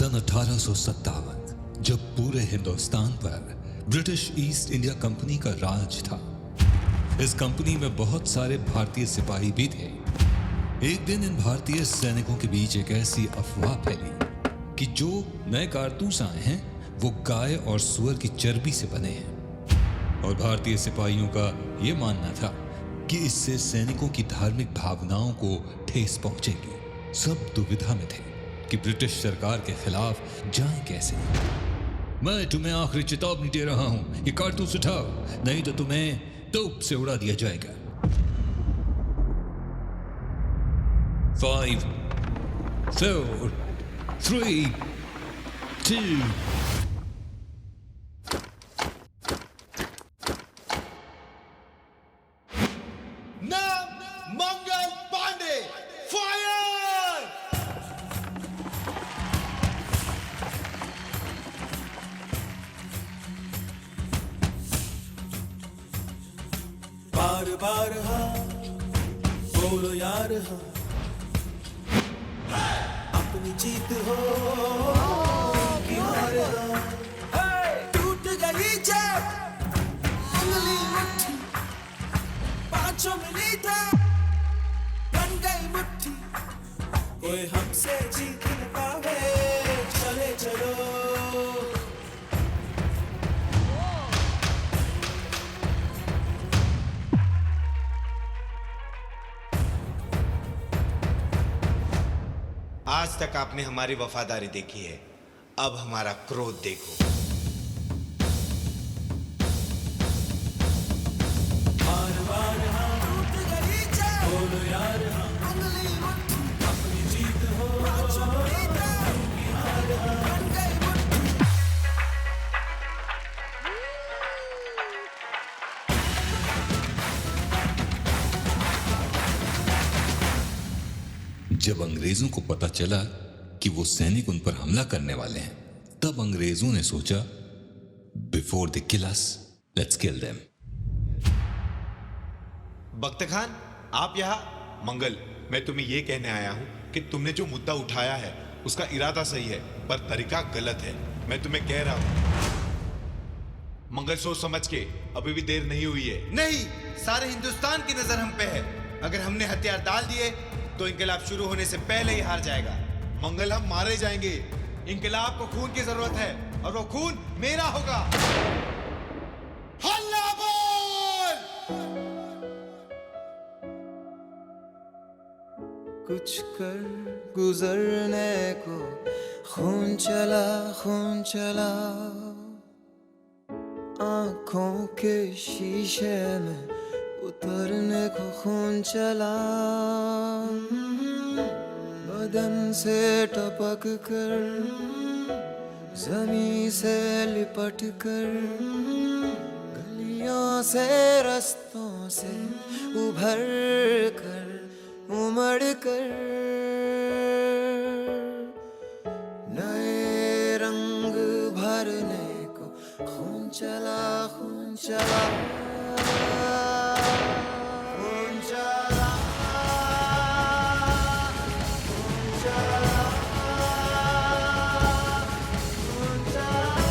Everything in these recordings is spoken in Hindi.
सन 1857 जब पूरे हिंदुस्तान पर ब्रिटिश ईस्ट इंडिया कंपनी का राज था। इस कंपनी में बहुत सारे भारतीय सिपाही भी थे। एक दिन इन भारतीय सैनिकों के बीच एक ऐसी अफवाह फैली कि जो नए कारतूस आए हैं वो गाय और सुअर की चर्बी से बने हैं, और भारतीय सिपाहियों का यह मानना था कि इससे सैनिकों की धार्मिक भावनाओं को ठेस पहुंचेगी। सब दुविधा में थे कि ब्रिटिश सरकार के खिलाफ जाएं कैसे। मैं तुम्हें आखिरी चेतावनी दे रहा हूं, ये कारतूस उठाओ, नहीं तो तुम्हें तोप से उड़ा दिया जाएगा। 5 4 3 2 मंगल पांडे फायर। बार बार हाँ बोलो यार हाँ, अपनी जीत हो कि हार हाँ। टूट गई जब उंगली मुट्ठी, पांचों मिली था बन गई मुट्ठी, कोई हमसे जीत न पावे, चले चलो। आज तक आपने हमारी वफादारी देखी है, अब हमारा क्रोध देखो। बार बार हाँ टूट गई जब बोलो यार हाँ, उंगली मुट्ठी, अपनी जीत हो पांचों मिली था कि हार हाँ, बन गई मुट्ठी। जब अंग्रेजों को पता चला कि वो सैनिक उन पर हमला करने वाले हैं, तब अंग्रेजों ने सोचा, before they kill us, let's kill them. Bakht Khan, आप यहाँ? मंगल, मैं तुम्हें यह कहने आया हूं कि तुमने जो मुद्दा उठाया है उसका इरादा सही है पर तरीका गलत है। मैं तुम्हें कह रहा हूं मंगल, सोच समझ के, अभी भी देर नहीं हुई है। नहीं, सारे हिंदुस्तान की नजर हम पे है। अगर हमने हथियार डाल दिए तो इंकलाब शुरू होने से पहले ही हार जाएगा। मंगल, हम मारे जाएंगे। इंकलाब को खून की जरूरत है और वो खून मेरा होगा। हल्ला बोल। कुछ कर गुजरने को खून चला आंखों के शीशे में उतरने को खून चला, बदन से टपक कर जमीन से लिपट कर, गलियों से रस्तों से उभर कर उमड़ कर, नए रंग भरने को खून चला खून चला खून चला खून चला खून चला खून चला।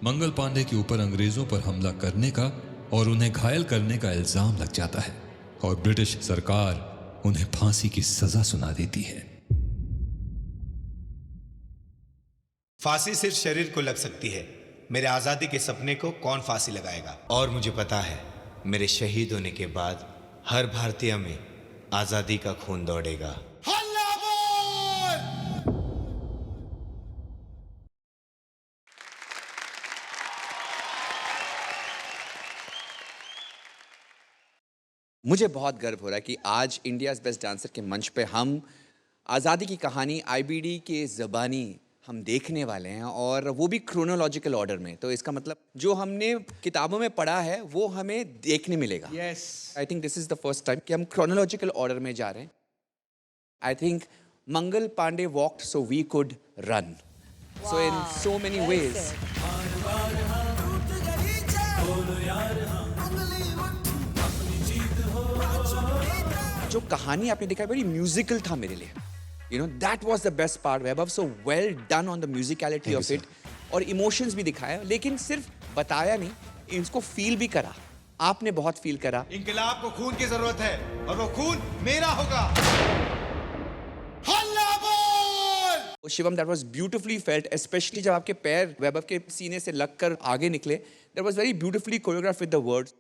मंगल पांडे के ऊपर अंग्रेजों पर हमला करने का और उन्हें घायल करने का इल्जाम लग जाता है और ब्रिटिश सरकार उन्हें फांसी की सजा सुना देती है। फांसी सिर्फ शरीर को लग सकती है, मेरे आजादी के सपने को कौन फांसी लगाएगा? और मुझे पता है मेरे शहीद होने के बाद हर भारतीय में आजादी का खून दौड़ेगा। हल्ला बोल। मुझे बहुत गर्व हो रहा है कि आज इंडियाज़ बेस्ट डांसर के मंच पे हम आज़ादी की कहानी आईबीडी के ज़बानी हम देखने वाले हैं, और वो भी क्रोनोलॉजिकल ऑर्डर में। तो इसका मतलब जो हमने किताबों में पढ़ा है वो हमें देखने मिलेगा। Yes, I think this is the first time कि हम क्रोनोलॉजिकल ऑर्डर में जा रहे हैं। I think Mangal Pandey walked so we could run. So in so many ways, टूट गई चाह बोलो यार हाँ उंगली उठी अपनी जीत हो जीता जो कहानी आपने देखा वेरी म्यूजिकल था मेरे लिए. You know, that was the best part, Vaibhav. So well done on the musicality of it. और इमोशंस भी दिखाया, लेकिन सिर्फ बताया नहीं, इसको फील भी करा. आपने बहुत फील करा. इंकलाब को खून की जरूरत है और वो खून मेरा होगा. हल्ला बोल. Shivam, that was beautifully felt, especially जब आपके पैर वैभव के सीने से लगकर आगे निकले. That was very beautifully choreographed with the words.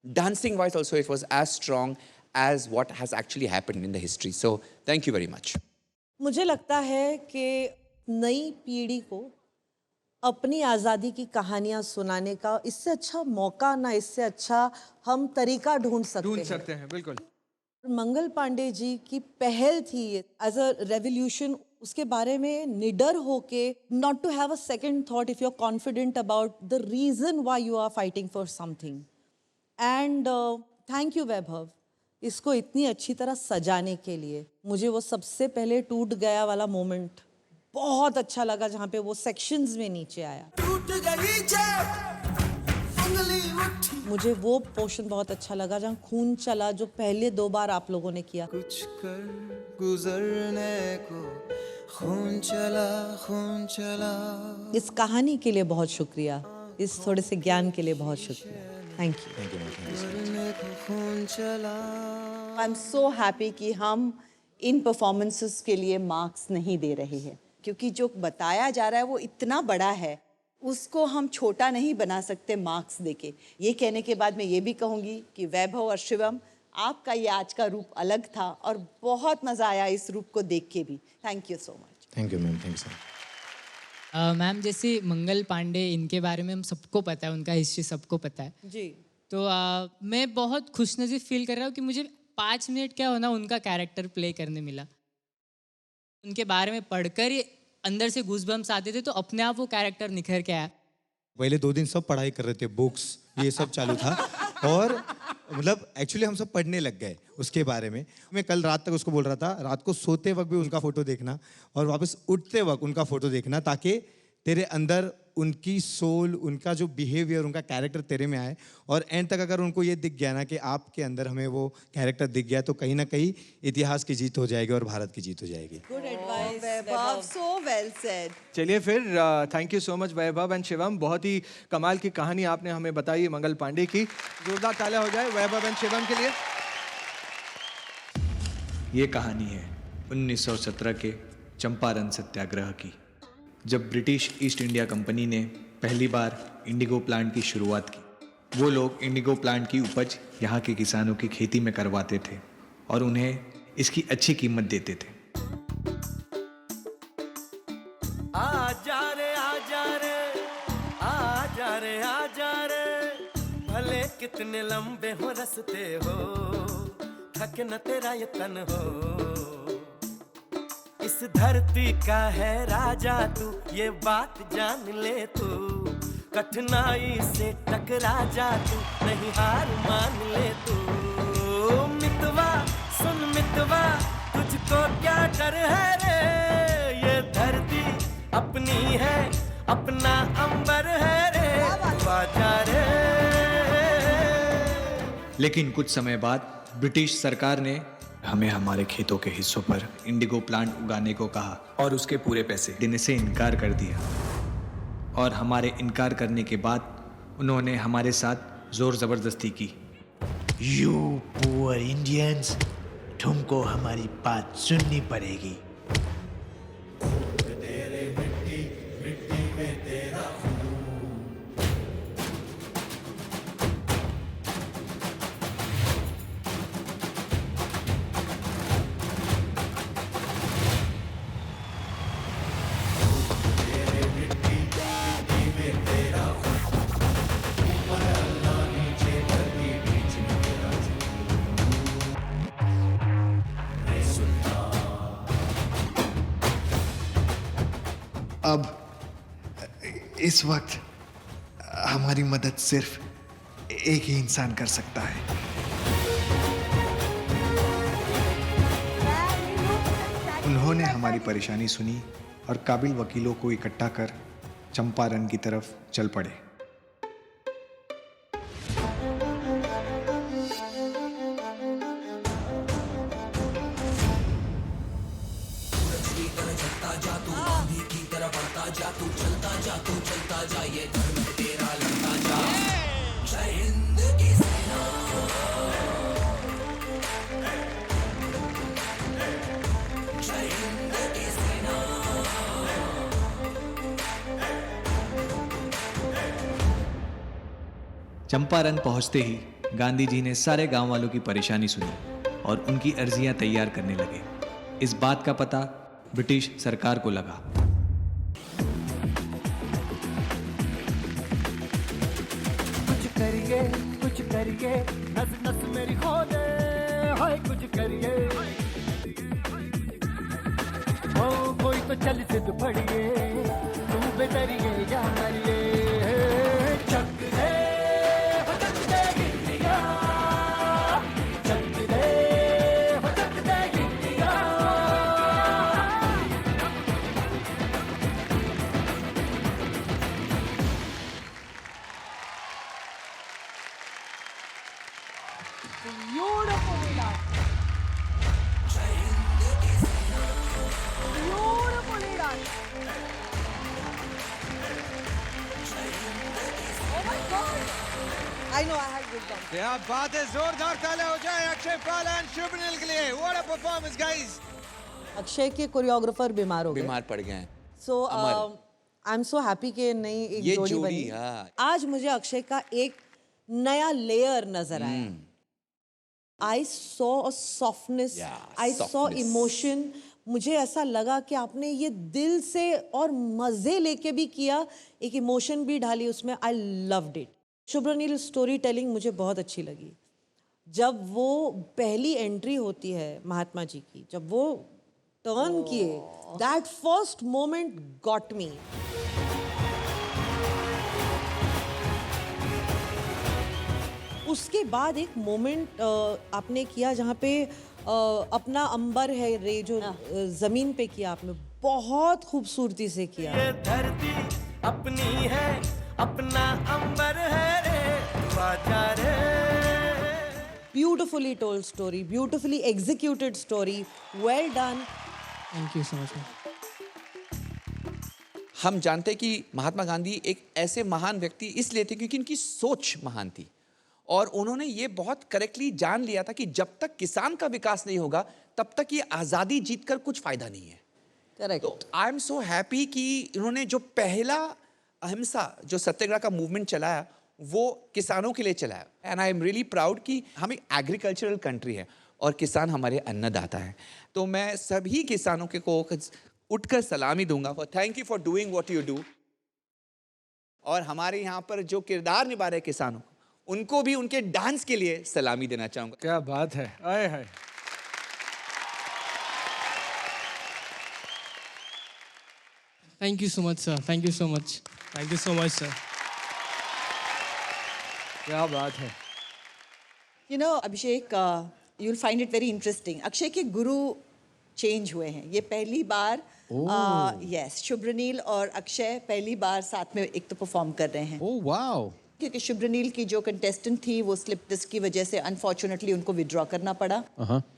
Dancing wise also it was as strong as what has actually happened in the history. So thank you very much. मुझे लगता है कि नई पीढ़ी को अपनी आज़ादी की कहानियाँ सुनाने का इससे अच्छा मौका ना इससे अच्छा हम तरीका ढूंढ सकते हैं. बिल्कुल. मंगल पांडे जी की पहल थी एज अ रेवोल्यूशन, उसके बारे में निडर होके, not to have a second thought if you are confident about the reason why you are fighting for something. And thank you Vaibhav इसको इतनी अच्छी तरह सजाने के लिए. मुझे वो सबसे पहले टूट गया वाला मोमेंट बहुत अच्छा लगा, जहाँ पे वो सेक्शंस में नीचे आया. टूट गई चाह उंगली उठी मुझे वो पोर्शन बहुत अच्छा लगा जहाँ खून चला, जो पहले 2 बार आप लोगों ने किया. कुछ कर गुजरने को खून चला इस कहानी के लिए बहुत शुक्रिया, इस थोड़े से ज्ञान के लिए बहुत शुक्रिया. Thank you. गुजरने को खून चला. आई एम सो हैप्पी कि हम इन परफॉर्मेंसेस के लिए मार्क्स नहीं दे रहे हैं, क्योंकि जो बताया जा रहा है वो इतना बड़ा है, उसको हम छोटा नहीं बना सकते मार्क्स देके. ये कहने के बाद मैं ये भी कहूँगी कि वैभव और शिवम, आपका ये आज का रूप अलग था और बहुत मज़ा आया इस रूप को देख के भी. Thank you so much. Thank you ma'am. Thanks. Ma'am, जैसे मंगल पांडे, इनके बारे में हम सबको पता है, उनका हिस्ट्री सबको पता है. जी. तो मैं बहुत खुशनसीब फील कर रहा हूँ कि मुझे 5 मिनट क्या होना उनका कैरेक्टर प्ले करने मिला. उनके बारे में पढ़कर ही अंदर से गूज़बम्स आते थे, तो अपने आप वो कैरेक्टर निखर के आया. पहले 2 दिन सब पढ़ाई कर रहे थे, बुक्स ये सब चालू था और मतलब एक्चुअली हम सब पढ़ने लग गए उसके बारे में. मैं कल रात तक उसको बोल रहा था, रात को सोते वक्त भी उनका फोटो देखना और वापस उठते वक्त उनका फोटो देखना, ताकि तेरे अंदर उनकी सोल, उनका जो बिहेवियर, उनका कैरेक्टर तेरे में आए. और एंड तक अगर उनको ये दिख गया ना कि आपके अंदर हमें वो कैरेक्टर दिख गया, तो कहीं ना कहीं इतिहास की जीत हो जाएगी और भारत की जीत हो जाएगी. गुड एडवाइस वैभव, सो वेल सेड. चलिए फिर, thank you so much Vaibhav and Shivam. बहुत ही कमाल की कहानी आपने हमें बताई मंगल पांडे की. जोरदार तालियां हो जाए वैभव एंड शिवम के लिए. ये कहानी है 1917 के चंपारण सत्याग्रह की, जब ब्रिटिश ईस्ट इंडिया कंपनी ने पहली बार इंडिगो प्लांट की शुरुआत की. वो लोग इंडिगो प्लांट की उपज यहाँ के किसानों की खेती में करवाते थे और उन्हें इसकी अच्छी कीमत देते थे. आजा रे आजा रे आजा रे आजा रे, भले कितने लंबे हो रस्ते हो, थक न तेरा ये तन हो. इस धरती का है राजा तू, ये बात जान ले तू. कठिनाई से टकरा जा तू, नहीं हार मान ले तू. मितवा सुन मितवा, तुझको क्या डर है रे. ये धरती अपनी है, अपना अंबर है रे. आजा रे. लेकिन कुछ समय बाद ब्रिटिश सरकार ने हमें हमारे खेतों के हिस्सों पर इंडिगो प्लांट उगाने को कहा और उसके पूरे पैसे देने से इनकार कर दिया. और हमारे इनकार करने के बाद उन्होंने हमारे साथ जोर ज़बरदस्ती की. यू पुअर इंडियंस, तुमको हमारी बात सुननी पड़ेगी. अब इस वक्त हमारी मदद सिर्फ एक ही इंसान कर सकता है. उन्होंने हमारी परेशानी सुनी और काबिल वकीलों को इकट्ठा कर चंपारण की तरफ चल पड़े। चंपारण पहुंचते ही गांधी जी ने सारे गांव वालों की परेशानी सुनी और उनकी अर्जियां तैयार करने लगे। इस बात का पता ब्रिटिश सरकार को लगा। कुछ करिए नस नस मेरी खोले हाय कुछ करिए ओ कोई तो चल सिद्ध पड़िए तू बेदरिए या मरिए चक दे गिट्टिया चक दे गिट्टिया Beautifully done. Beautifully done. Oh my God. I know I had goosebumps. क्या बात है, जोरदार तालियां हो जाए अक्षय पाल एंड शुभनील के लिए। What a performance guys. Akshay के कोरियोग्राफर बीमार हो गए। बीमार पड़ गए हैं। सो आई एम सो हैप्पी कि नई एक ये जोड़ी जोड़ी, बनी। हाँ। आज मुझे अक्षय का एक नया लेयर नजर आया। I saw a softness, I saw emotion. मुझे ऐसा लगा कि आपने ये दिल से और मजे लेके भी किया, एक इमोशन भी डाली उसमें। I loved it. Shubhranil story telling मुझे बहुत अच्छी लगी। जब वो पहली एंट्री होती है महात्मा जी की, जब वो टर्न किए, that first moment got me. उसके बाद एक मोमेंट आपने किया जहाँ पे अपना अंबर है रे, जो जमीन पे किया आपने, बहुत खूबसूरती से किया। ये धरती अपनी है, अपना अंबर है रे, बाजा रे। Beautifully told story, beautifully executed story, well done. Thank you so much. हम जानते हैं कि महात्मा गांधी एक ऐसे महान व्यक्ति इसलिए थे क्योंकि उनकी सोच महान थी और उन्होंने ये बहुत करेक्टली जान लिया था कि जब तक किसान का विकास नहीं होगा तब तक ये आज़ादी जीतकर कुछ फायदा नहीं है। करेक्ट। तो आई एम सो हैप्पी कि इन्होंने जो पहला अहिंसा जो सत्याग्रह का मूवमेंट चलाया वो किसानों के लिए चलाया। And I am really proud कि हम एक एग्रीकल्चरल कंट्री है और किसान हमारे अन्नदाता हैं। तो मैं सभी किसानों के को उठकर सलामी दूंगा for thank you for doing what you do. और हमारे यहाँ पर जो किरदार निभा रहे किसानों उनको भी उनके डांस के लिए सलामी देना चाहूंगा। क्या बात है, आए हाय। Thank you so much sir, thank you so much, thank you so much sir. क्या बात है। You know Abhishek, you will find it very interesting. Akshay के गुरु चेंज हुए हैं। ये पहली बार यस शुभ्रनील और अक्षय पहली बार साथ में एक तो परफॉर्म कर रहे हैं। Oh wow. क्योंकि शुभ्रनील की जो कंटेस्टेंट थी वो स्लिप डिस्क की वजह से अनफॉर्चुनेटली उनको विड्रॉ करना पड़ा।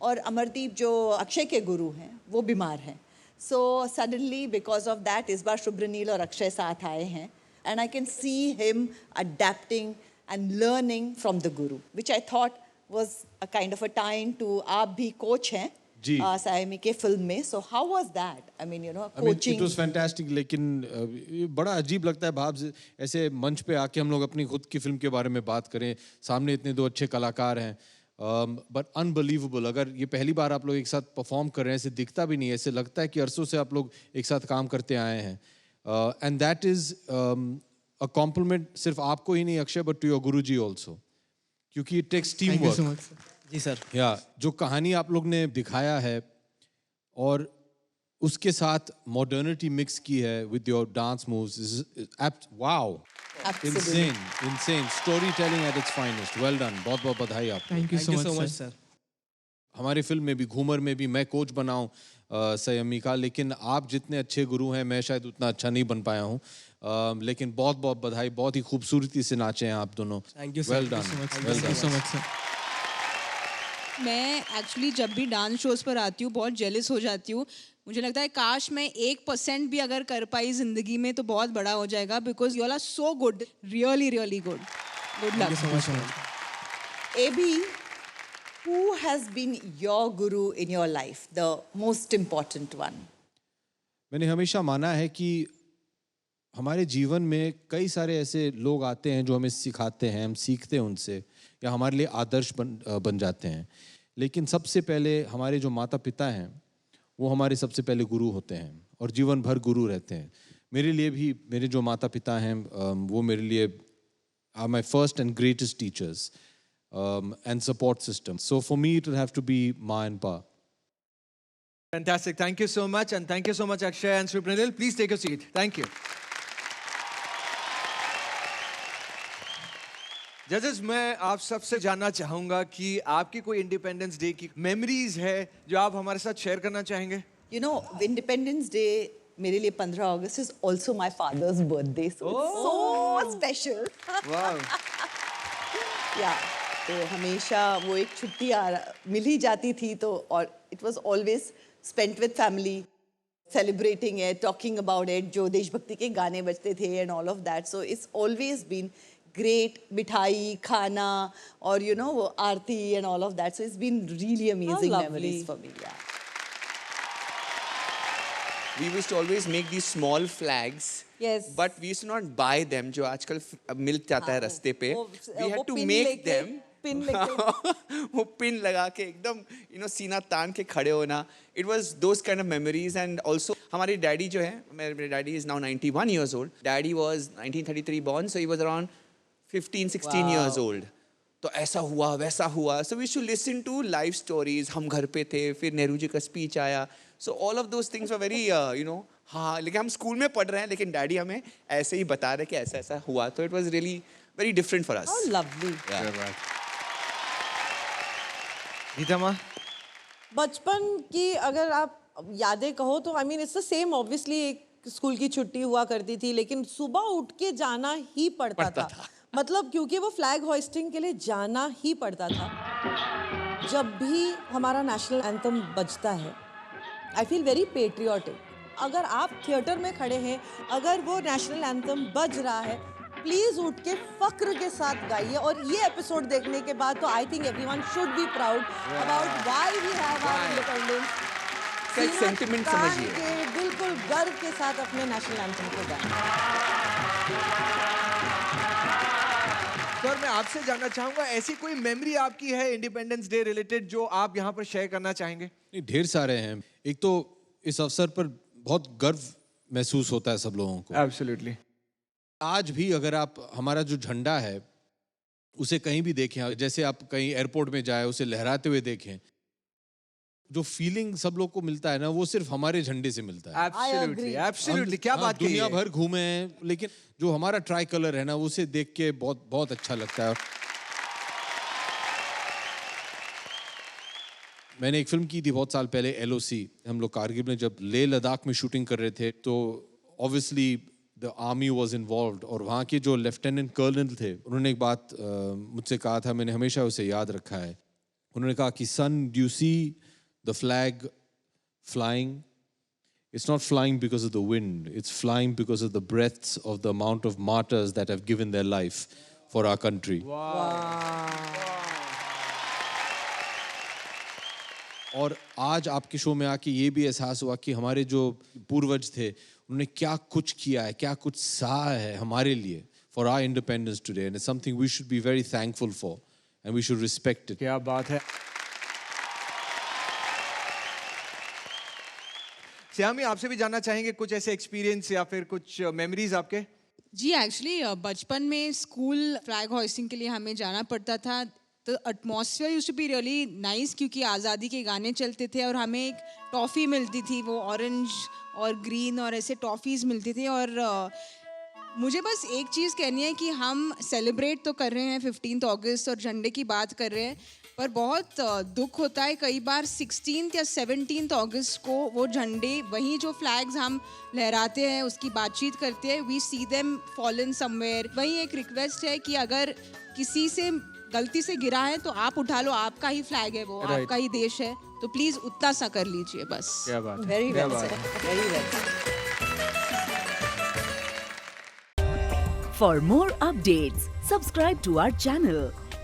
और अमरदीप जो अक्षय के गुरु हैं वो बीमार हैं। So suddenly because of that इस बार शुभ्रनील और अक्षय साथ आए हैं and I can see him adapting and learning from the guru which I thought was a kind of a time to. आप भी कोच हैं सायमी के फिल्म में, so how was that? I mean you know coaching it was fantastic. लेकिन ये बड़ा अजीब लगता है भाव ऐसे मंच पे आके हम लोग अपनी खुद की फिल्म के बारे में बात करें, सामने इतने दो अच्छे कलाकार हैं, बट अनबिलीवेबल। अगर ये पहली बार आप लोग एक साथ परफॉर्म कर रहे हैं, ऐसे दिखता भी नहीं है, ऐसे लगता है कि अरसों से आप लोग एक साथ काम करते आए हैं। And that is a compliment सिर्फ आपको ही नहीं Akshay, but to your guruji also, क्योंकि इट टेक्स टीम वर्क। जी सर। या जो कहानी आप लोग ने दिखाया है और उसके साथ मॉडर्निटी मिक्स की है with your dance moves, wow, insane storytelling at its finest. Well done. बहुत बहुत बधाई आपको। Thank you so much sir. हमारे फिल्म में भी, घूमर में भी मैं कोच बनाऊं संयमी का, लेकिन आप जितने अच्छे गुरु हैं मैं शायद उतना अच्छा नहीं बन पाया हूँ। लेकिन बहुत बहुत बधाई, बहुत ही खूबसूरती से नाचे हैं आप दोनों। Thank you well done, well done. So much sir. मैं एक्चुअली जब भी डांस शोज पर आती हूँ बहुत जेलस हो जाती हूँ। मुझे लगता है काश मैं 1% भी अगर कर पाई जिंदगी में तो बहुत बड़ा हो जाएगा, because you all are so good, really really good. Good luck. Abhi, who has been your guru in your life, the most important one? मैंने हमेशा माना है कि हमारे जीवन में कई सारे ऐसे लोग आते हैं जो हमें सिखाते हैं, हम सीखते हैं उनसे, या हमारे लिए आदर्श बन जाते हैं। लेकिन सबसे पहले हमारे जो माता पिता हैं वो हमारे सबसे पहले गुरु होते हैं और जीवन भर गुरु रहते हैं। मेरे लिए भी मेरे जो माता पिता हैं वो मेरे लिए are my first and greatest teachers and support system. So for me it will have to be Ma and Pa. Fantastic. Thank you so much, and thank you so much Akshay and Swapnil. Please take a seat. Thank you. जजेस, मैं आप सबसे जानना चाहूंगा कि आपकी कोई इंडिपेंडेंस डे की मेमोरीज है जो आप हमारे साथ शेयर करना चाहेंगे? You know, Independence Day मेरे लिए 15 अगस्त is also my father's birthday, so it's so special. Wow. Yeah, तो हमेशा वो एक छुट्टी मिल ही जाती थी, तो और it was always spent with family, celebrating it, talking about it, जो देशभक्ति के गाने बजते थे and all of that. So it's always been great, मिठाई, खाना और you know वो आरती and all of that. So it's been really amazing memories for me. Yeah. We used to always make these small flags. Yes. But we used to not buy them, जो आजकल मिल जाता है रास्ते पे. We had to make them. Pin लेके वो पिन लगा के एकदम सीना तान के खड़े होना. It was those kind of memories. And also हमारे डैडी जो है, मेरे daddy is now 91 years old. Daddy was 1933 born, so he was around 15-16 years old. तो ऐसा हुआ वैसा हुआ. So we used to listen to life stories. हम घर पे थे, फिर नेहरू जी का स्पीच आया. So all of those things were very हाँ, लेकिन हम स्कूल में पढ़ रहे हैं लेकिन डैडी हमें ऐसे ही बता रहे कि ऐसा ऐसा हुआ. तो it was really very different for us. How lovely. Yeah. Gita माँ, बचपन की अगर आप यादें कहो तो I mean it's the same. Obviously एक स्कूल की छुट्टी हुआ करती थी लेकिन सुबह उठ के जाना ही पड़ता था. मतलब क्योंकि वो फ्लैग होइस्टिंग के लिए जाना ही पड़ता था. जब भी हमारा नेशनल एंथम बजता है आई फील वेरी पेट्रियाटिक. अगर आप थिएटर में खड़े हैं, अगर वो नेशनल एंथम बज रहा है, प्लीज उठ के फक्र के साथ गाइए. और ये एपिसोड देखने के बाद तो I think everyone should be proud about why we have our independence. Sentiment समझिए, बिल्कुल गर्व के साथ अपने नेशनल एंथम को गाएं. सर मैं आपसे जानना चाहूंगा ऐसी कोई मेमोरी आपकी है इंडिपेंडेंस डे रिलेटेड जो आप यहाँ पर शेयर करना चाहेंगे? नहीं, ढेर सारे हैं. एक तो इस अवसर पर बहुत गर्व महसूस होता है सब लोगों को. एब्सोल्युटली. आज भी अगर आप हमारा जो झंडा है उसे कहीं भी देखें, जैसे आप कहीं एयरपोर्ट में जाए उसे लहराते हुए देखें, जो फीलिंग सब लोग को मिलता है ना वो सिर्फ हमारे झंडे से मिलता है. Absolutely, absolutely. क्या बात की दुनिया है? भर घूमे हैं लेकिन जो हमारा ट्राई कलर है ना उसे देख के बहुत बहुत अच्छा लगता है. मैंने एक फिल्म की थी बहुत साल पहले, LOC. हम लोग कारगिल में जब लेह लद्दाख में शूटिंग कर रहे थे तो obviously the army was involved. और वहाँ के जो लेफ्टिनेंट कर्नल थे उन्होंने एक बात मुझसे कहा था, मैंने हमेशा उसे याद रखा है. उन्होंने कहा कि son, do you see the flag flying? It's not flying because of the wind. It's flying because of the breaths of the amount of martyrs that have given their life for our country. और आज आपके शो में आके ये भी एहसास हुआ कि हमारे जो पूर्वज थे उन्होंने क्या कुछ किया है, क्या कुछ सहा है हमारे लिए for our independence today, and it's something we should be very thankful for and we should respect it. क्या बात है. श्यामी, आपसे भी जानना चाहेंगे कुछ ऐसे एक्सपीरियंस या फिर कुछ मेमोरीज आपके? जी एक्चुअली बचपन में स्कूल फ्लैग होइस्टिंग के लिए हमें जाना पड़ता था. तो atmosphere used to be really nice क्योंकि आज़ादी के गाने चलते थे और हमें एक टॉफ़ी मिलती थी, वो ऑरेंज और ग्रीन और ऐसे टॉफ़ीज़ मिलती थी. और मुझे बस एक चीज़ कहनी है कि हम सेलिब्रेट तो कर रहे हैं 15 अगस्त और झंडे की बात कर रहे हैं, पर बहुत दुख होता है कई बार 16 या 17 अगस्त को वो झंडे, वही जो फ्लैग्स हम लहराते हैं उसकी बातचीत करते हैं, we see them fallen somewhere. वही एक रिक्वेस्ट है कि अगर किसी से गलती से गिरा है तो आप उठा लो, आपका ही फ्लैग है वो, आपका ही देश है, तो प्लीज उतना सा कर लीजिए बस। क्या बात है, Very क्या well बात said. है। Very well said. For more updates, subscribe to our channel,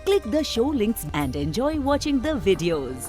click the show links and enjoy watching the videos.